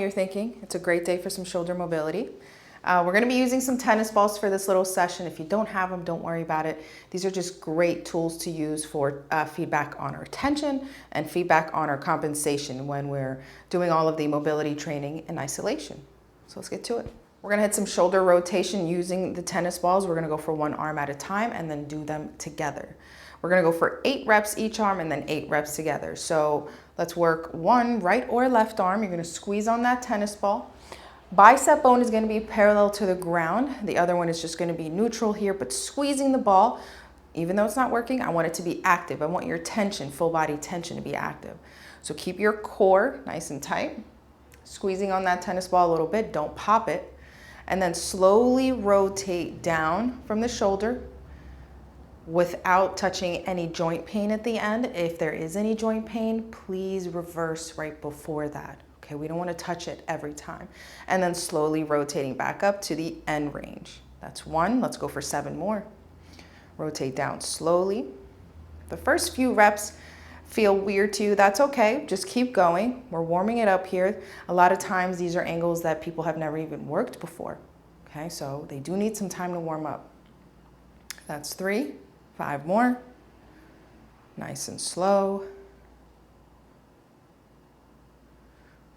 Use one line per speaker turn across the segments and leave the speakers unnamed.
you're thinking. It's a great day for some shoulder mobility. We're going to be using some tennis balls for this little session. If you don't have them, don't worry about it. These are just great tools to use for feedback on our tension and feedback on our compensation when we're doing all of the mobility training in isolation. So let's get to it. We're going to hit some shoulder rotation using the tennis balls. We're going to go for one arm at a time and then do them together. We're going to go for 8 reps each arm and then 8 reps together. So let's work one right or left arm. You're going to squeeze on that tennis ball. Bicep bone is going to be parallel to the ground. The other one is just going to be neutral here, but squeezing the ball, even though it's not working, I want it to be active. I want your tension, full body tension, to be active. So keep your core nice and tight. Squeezing on that tennis ball a little bit, don't pop it. And then slowly rotate down from the shoulder without touching any joint pain at the end. If there is any joint pain, please reverse right before that. Okay, we don't want to touch it every time. And then slowly rotating back up to the end range. That's 1. Let's go for 7 more. Rotate down slowly. The first few reps feel weird to you, that's okay. Just keep going. We're warming it up here. A lot of times these are angles that people have never even worked before. Okay, so they do need some time to warm up. That's 3. 5 more. Nice and slow.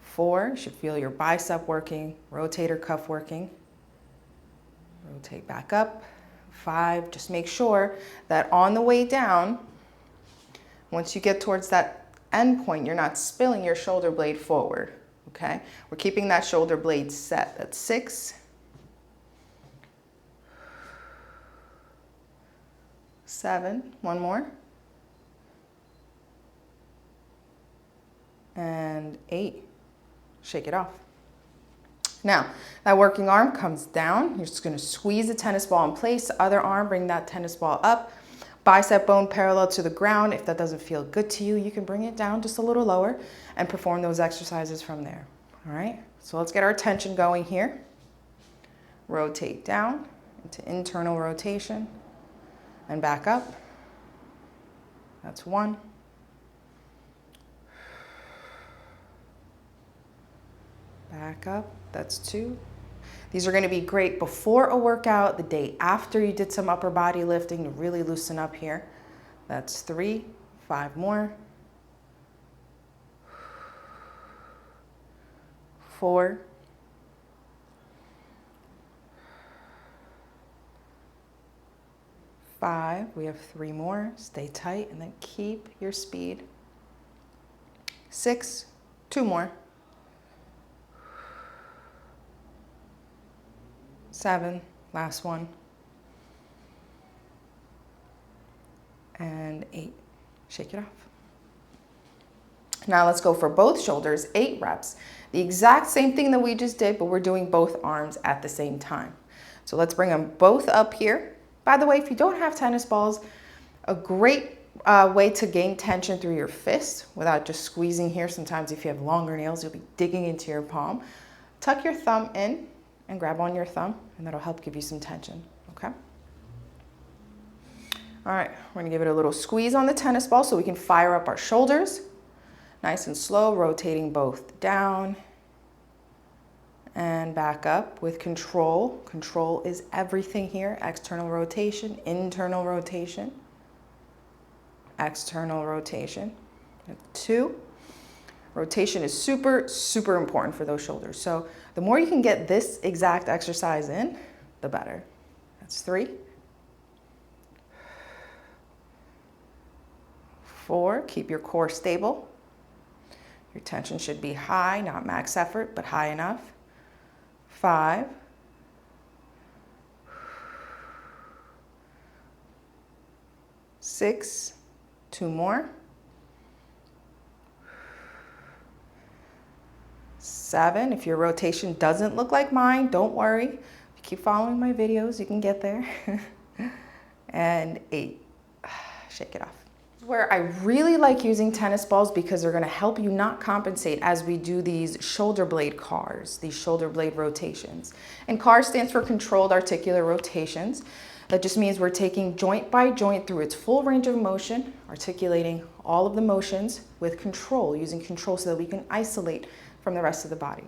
4, you should feel your bicep working, rotator cuff working. Rotate back up. 5, just make sure that on the way down, once you get towards that end point, you're not spilling your shoulder blade forward, okay? We're keeping that shoulder blade set. That's 6. 7, 1 more. And 8. Shake it off. Now, that working arm comes down. You're just going to squeeze the tennis ball in place. Other arm, bring that tennis ball up. Bicep bone parallel to the ground. If that doesn't feel good to you, you can bring it down just a little lower and perform those exercises from there. All right? So let's get our tension going here. Rotate down into internal rotation and back up. That's 1. Back up, that's 2. These are going to be great before a workout, the day after you did some upper body lifting to really loosen up here. That's 3, 5 more. 4. 5, we have 3 more. Stay tight and then keep your speed. 6, 2 more. 7, last one. And 8, shake it off. Now let's go for both shoulders, 8 reps. The exact same thing that we just did, but we're doing both arms at the same time. So let's bring them both up here. By the way, if you don't have tennis balls, a great way to gain tension through your fist without just squeezing here. Sometimes if you have longer nails, you'll be digging into your palm. Tuck your thumb in and grab on your thumb, and that'll help give you some tension, okay? All right, we're gonna give it a little squeeze on the tennis ball so we can fire up our shoulders. Nice and slow, rotating both down and back up with control. Control is everything here. External rotation, internal rotation, external rotation. 2. Rotation is super, super important for those shoulders. So the more you can get this exact exercise in, the better. That's 3. 4, keep your core stable. Your tension should be high, not max effort, but high enough. 5. 6, 2 more. 7, if your rotation doesn't look like mine, don't worry. If you keep following my videos, you can get there. And 8, shake it off. Where I really like using tennis balls because they're going to help you not compensate as we do these shoulder blade CARs, these shoulder blade rotations. And CAR stands for controlled articular rotations. That just means we're taking joint by joint through its full range of motion, articulating all of the motions with control, using control so that we can isolate from the rest of the body.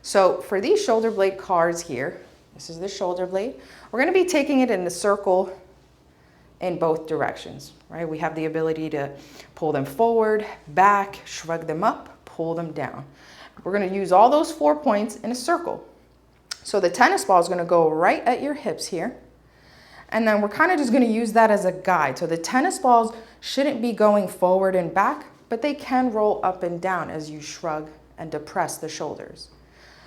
So for these shoulder blade CARs here, this is the shoulder blade. We're going to be taking it in the circle in both directions, right? We have the ability to pull them forward, back, shrug them up, pull them down. We're going to use all those 4 points in a circle. So the tennis ball is going to go right at your hips here. And then we're kind of just going to use that as a guide. So the tennis balls shouldn't be going forward and back, but they can roll up and down as you shrug and depress the shoulders.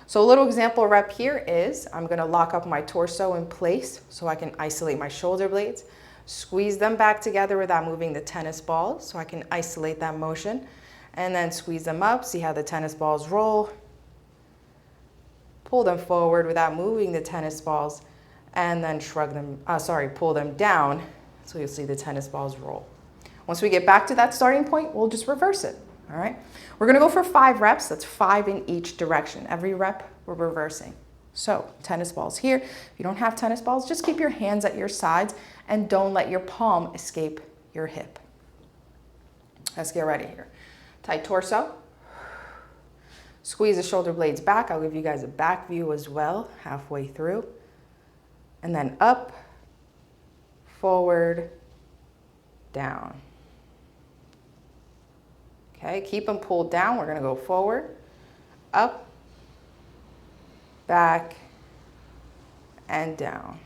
So a little example rep here is I'm going to lock up my torso in place so I can isolate my shoulder blades, squeeze them back together without moving the tennis balls so I can isolate that motion, and then squeeze them up, see how the tennis balls roll, pull them forward without moving the tennis balls, and then pull them down so you'll see the tennis balls roll. Once we get back to that starting point, we'll just reverse it. All right, we're gonna go for 5 reps. That's 5 in each direction. Every rep, we're reversing. So tennis balls here. If you don't have tennis balls, just keep your hands at your sides and don't let your palm escape your hip. Let's get ready here. Tight torso. Squeeze the shoulder blades back. I'll give you guys a back view as well, halfway through. And then up, forward, down. Okay, keep them pulled down. We're gonna go forward, up, back, and down.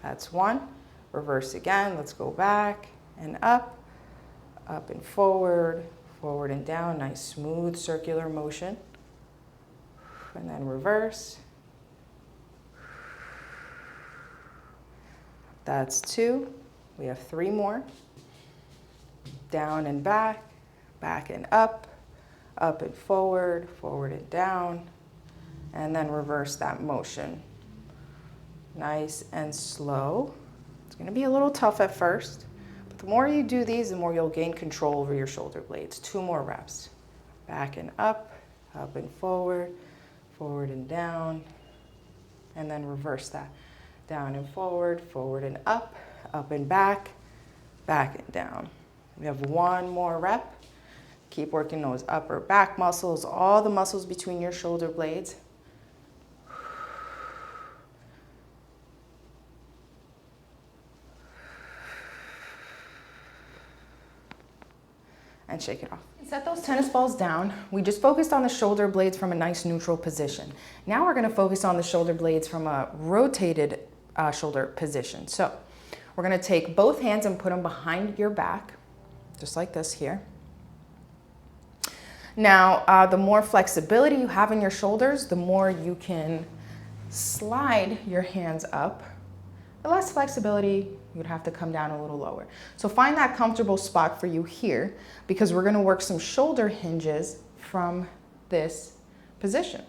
That's 1. Reverse again. Let's go back and up and forward, forward and down. Nice smooth circular motion. And then reverse. That's 2. We have 3 more. Down and back, back and up and forward, forward and down, and then reverse that motion. Nice and slow. It's going to be a little tough at first, but the more you do these, the more you'll gain control over your shoulder blades. 2 more reps. Back and up and forward, forward and down, and then reverse that. Down and forward, forward and up and back and down. We have 1 more rep. Keep working those upper back muscles, all the muscles between your shoulder blades. And shake it off. Set those tennis balls down. We just focused on the shoulder blades from a nice neutral position. Now we're going to focus on the shoulder blades from a rotated shoulder position. So we're going to take both hands and put them behind your back, just like this here. Now, the more flexibility you have in your shoulders, the more you can slide your hands up. The less flexibility, you would have to come down a little lower. So find that comfortable spot for you here, because we're going to work some shoulder hinges from this position.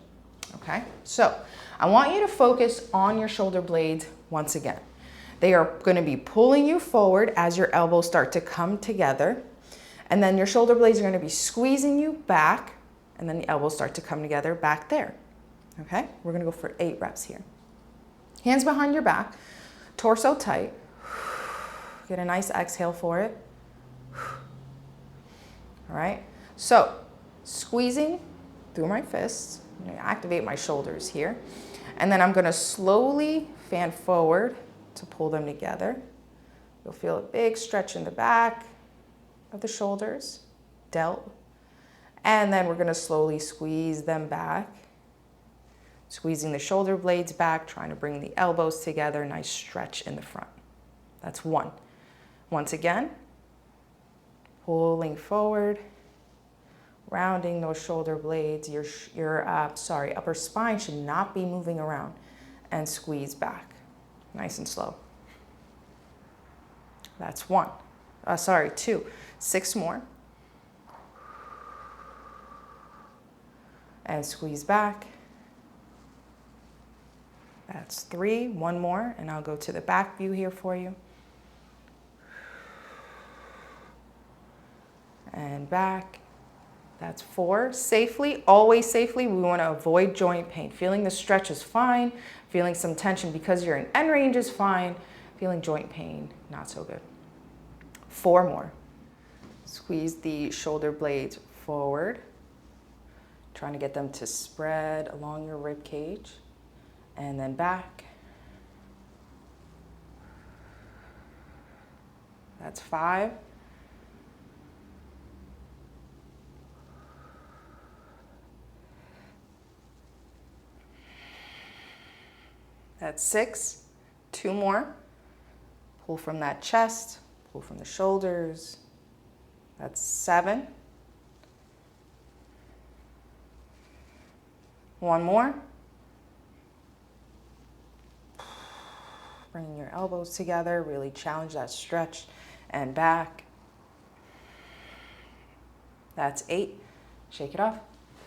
Okay, so I want you to focus on your shoulder blades once again. They are going to be pulling you forward as your elbows start to come together. And then your shoulder blades are going to be squeezing you back, and then the elbows start to come together back there. Okay, we're going to go for 8 reps here. Hands behind your back, torso tight. Get a nice exhale for it. All right, so squeezing through my fists. I'm going to activate my shoulders here. And then I'm going to slowly fan forward to pull them together. You'll feel a big stretch in the back of the shoulders, delt, and then we're going to slowly squeeze them back, squeezing the shoulder blades back, trying to bring the elbows together, nice stretch in the front. That's 1. Once again, pulling forward, rounding those shoulder blades. Your upper spine should not be moving around, and squeeze back, nice and slow. That's 2. 6 more. And squeeze back. That's 3. 1 more, and I'll go to the back view here for you. And back. That's 4. Safely, always safely, we want to avoid joint pain. Feeling the stretch is fine. Feeling some tension because you're in end range is fine. Feeling joint pain, not so good. 4 more. Squeeze the shoulder blades forward. Trying to get them to spread along your rib cage and then back. That's 5. That's 6. 2 more. Pull from that chest, pull from the shoulders. That's 7. 1 more. Bringing your elbows together, really challenge that stretch and back. That's 8. Shake it off.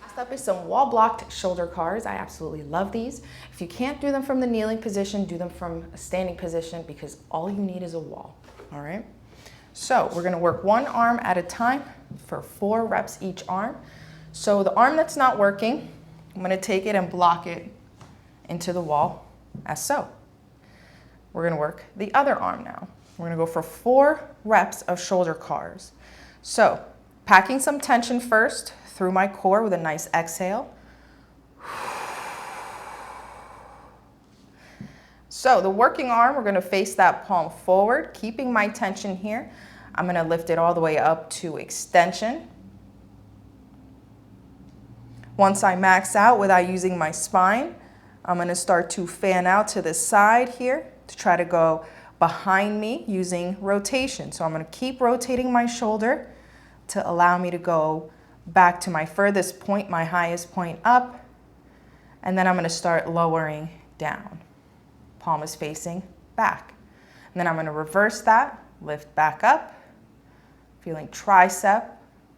Last up is some wall blocked shoulder CARs. I absolutely love these. If you can't do them from the kneeling position, do them from a standing position because all you need is a wall, all right? So we're gonna work one arm at a time for 4 reps each arm. So the arm that's not working, I'm gonna take it and block it into the wall as so. We're gonna work the other arm now. We're gonna go for 4 reps of shoulder CARs. So packing some tension first through my core with a nice exhale. So the working arm, we're gonna face that palm forward, keeping my tension here. I'm gonna lift it all the way up to extension. Once I max out without using my spine, I'm gonna start to fan out to the side here to try to go behind me using rotation. So I'm gonna keep rotating my shoulder to allow me to go back to my furthest point, my highest point up, and then I'm gonna start lowering down. Palm is facing back. And then I'm gonna reverse that, lift back up, feeling tricep,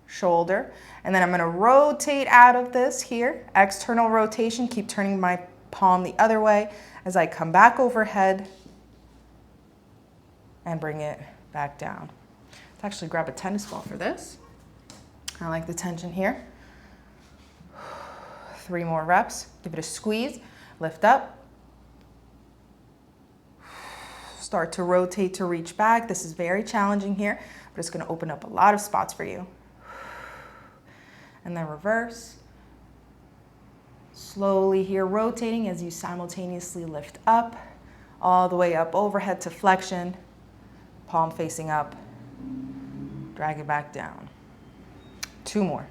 shoulder, and then I'm gonna rotate out of this here, external rotation, keep turning my palm the other way as I come back overhead and bring it back down. Let's actually grab a tennis ball for this. I like the tension here. 3 more reps, give it a squeeze, lift up. Start to rotate to reach back. This is very challenging here, but it's gonna open up a lot of spots for you. And then reverse. Slowly here rotating as you simultaneously lift up, all the way up overhead to flexion, palm facing up, drag it back down. 2 more.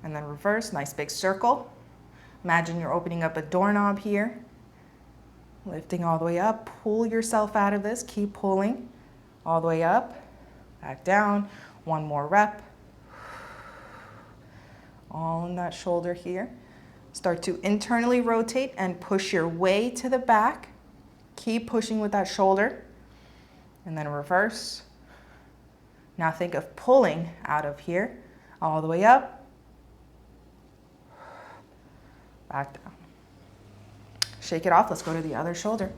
And then reverse, nice big circle. Imagine you're opening up a doorknob here. Lifting all the way up, pull yourself out of this, keep pulling all the way up, back down. 1 more rep. All in that shoulder here. Start to internally rotate and push your way to the back. Keep pushing with that shoulder. And then reverse. Now think of pulling out of here, all the way up, back down. Shake it off, let's go to the other shoulder.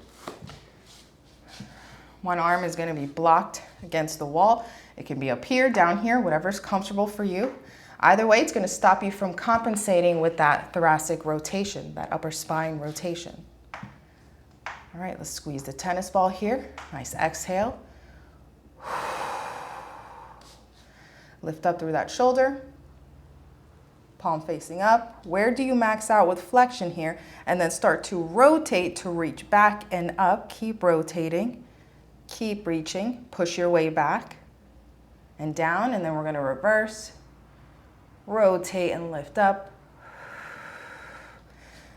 One arm is gonna be blocked against the wall. It can be up here, down here, whatever's comfortable for you. Either way, it's gonna stop you from compensating with that thoracic rotation, that upper spine rotation. All right, let's squeeze the tennis ball here. Nice exhale. Lift up through that shoulder. Palm facing up. Where do you max out with flexion here? And then start to rotate to reach back and up. Keep rotating, keep reaching. Push your way back and down, and then we're gonna reverse. Rotate and lift up.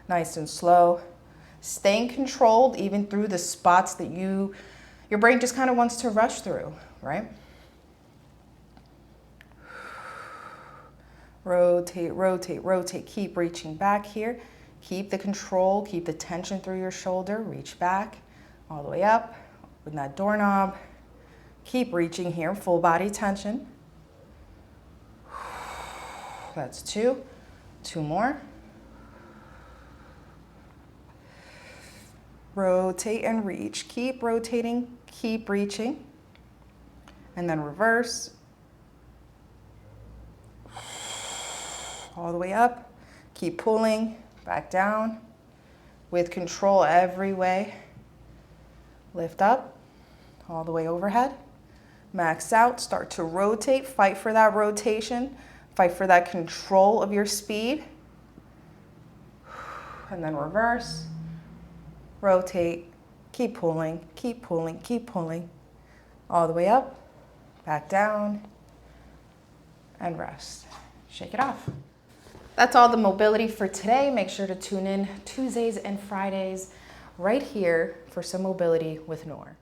Nice and slow. Staying controlled even through the spots that your brain just kind of wants to rush through, right? Rotate, rotate, rotate. Keep reaching back here. Keep the control, keep the tension through your shoulder. Reach back all the way up with that doorknob. Keep reaching here, full body tension. That's 2. 2 more. Rotate and reach. Keep rotating, keep reaching. And then reverse. All the way up. Keep pulling, back down. With control every way. Lift up. all the way overhead. Max out, start to rotate, fight for that rotation, fight for that control of your speed. And then reverse, rotate, keep pulling, keep pulling, keep pulling. All the way up, back down, and rest. Shake it off. That's all the mobility for today. Make sure to tune in Tuesdays and Fridays right here for some mobility with Noor.